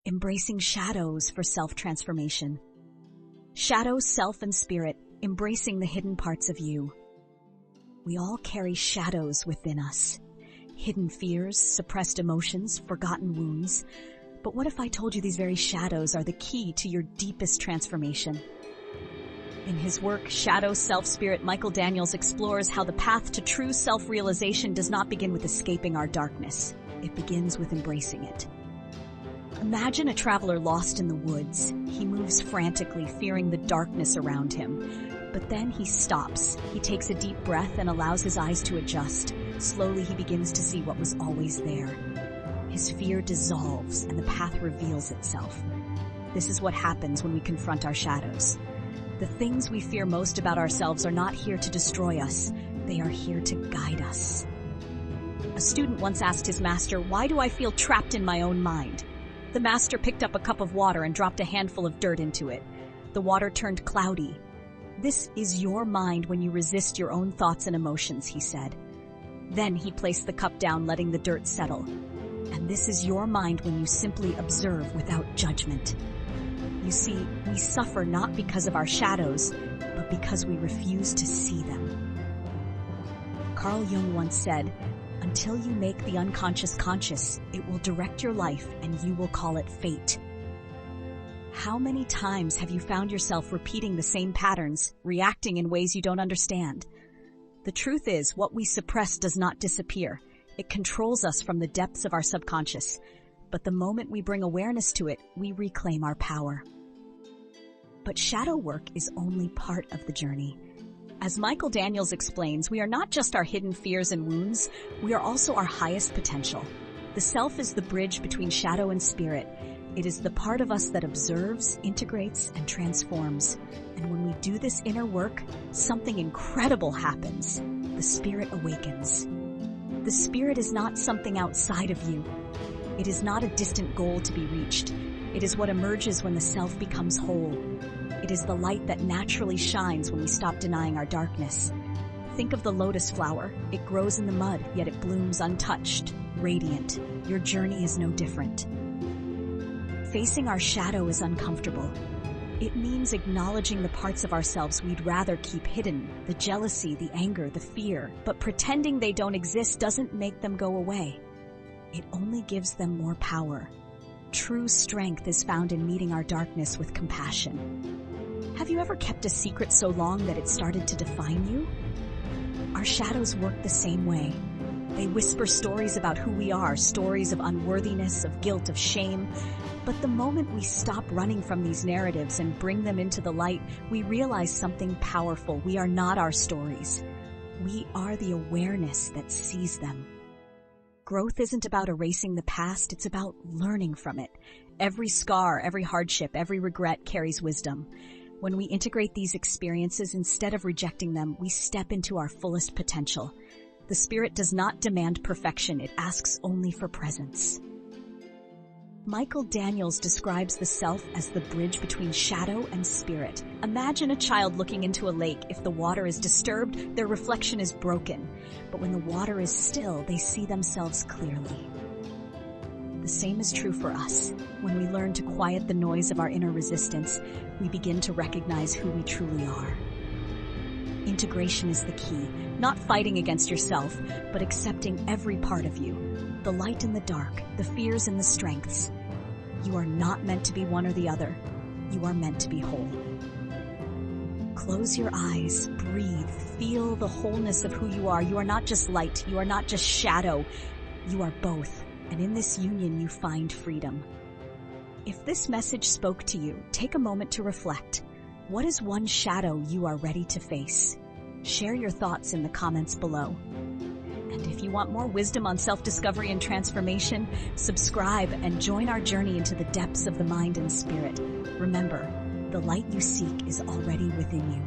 embracing shadows for self-transformation. Shadow, self, and spirit, embracing the hidden parts of you. We all carry shadows within us. Hidden fears, suppressed emotions, forgotten wounds. But what if I told you these very shadows are the key to your deepest transformation? In his work, Shadow, Self, Spirit, Michael Daniels explores how the path to true self-realization does not begin with escaping our darkness. It begins with embracing it. Imagine a traveler lost in the woods. He moves frantically, fearing the darkness around him. But then he stops. He takes a deep breath and allows his eyes to adjust. Slowly, he begins to see what was always there. His fear dissolves and the path reveals itself. This is what happens when we confront our shadows. The things we fear most about ourselves are not here to destroy us. They are here to guide us. A student once asked his master, "Why do I feel trapped in my own mind?" The master picked up a cup of water and dropped a handful of dirt into it. The water turned cloudy. "This is your mind when you resist your own thoughts and emotions," he said. Then he placed the cup down, letting the dirt settle. "And this is your mind when you simply observe without judgment." You see, we suffer not because of our shadows, but because we refuse to see them. Carl Jung once said, "Until you make the unconscious conscious, it will direct your life and you will call it fate." How many times have you found yourself repeating the same patterns, reacting in ways you don't understand? The truth is, what we suppress does not disappear. It controls us from the depths of our subconscious. But the moment we bring awareness to it, we reclaim our power. But shadow work is only part of the journey. As Michael Daniels explains, we are not just our hidden fears and wounds, we are also our highest potential. The self is the bridge between shadow and spirit. It is the part of us that observes, integrates, and transforms. And when we do this inner work, something incredible happens. The spirit awakens. The spirit is not something outside of you. It is not a distant goal to be reached. It is what emerges when the self becomes whole. It is the light that naturally shines when we stop denying our darkness. Think of the lotus flower. It grows in the mud, yet it blooms untouched, radiant. Your journey is no different. Facing our shadow is uncomfortable. It means acknowledging the parts of ourselves we'd rather keep hidden, the jealousy, the anger, the fear. But pretending they don't exist doesn't make them go away. It only gives them more power. True strength is found in meeting our darkness with compassion. Have you ever kept a secret so long that it started to define you? Our shadows work the same way. They whisper stories about who we are, stories of unworthiness, of guilt, of shame. But the moment we stop running from these narratives and bring them into the light, we realize something powerful. We are not our stories. We are the awareness that sees them. Growth isn't about erasing the past, it's about learning from it. Every scar, every hardship, every regret carries wisdom. When we integrate these experiences, instead of rejecting them, we step into our fullest potential. The spirit does not demand perfection, it asks only for presence. Michael Daniels describes the self as the bridge between shadow and spirit. Imagine a child looking into a lake. If the water is disturbed, their reflection is broken. But when the water is still, they see themselves clearly. The same is true for us. When we learn to quiet the noise of our inner resistance, we begin to recognize who we truly are. Integration is the key, not fighting against yourself, but accepting every part of you. The light and the dark, the fears and the strengths. You are not meant to be one or the other. You are meant to be whole. Close your eyes, breathe, feel the wholeness of who you are. You are not just light, you are not just shadow. You are both, and in this union you find freedom. If this message spoke to you, take a moment to reflect. What is one shadow you are ready to face? Share your thoughts in the comments below. And if you want more wisdom on self-discovery and transformation, subscribe and join our journey into the depths of the mind and spirit. Remember, the light you seek is already within you.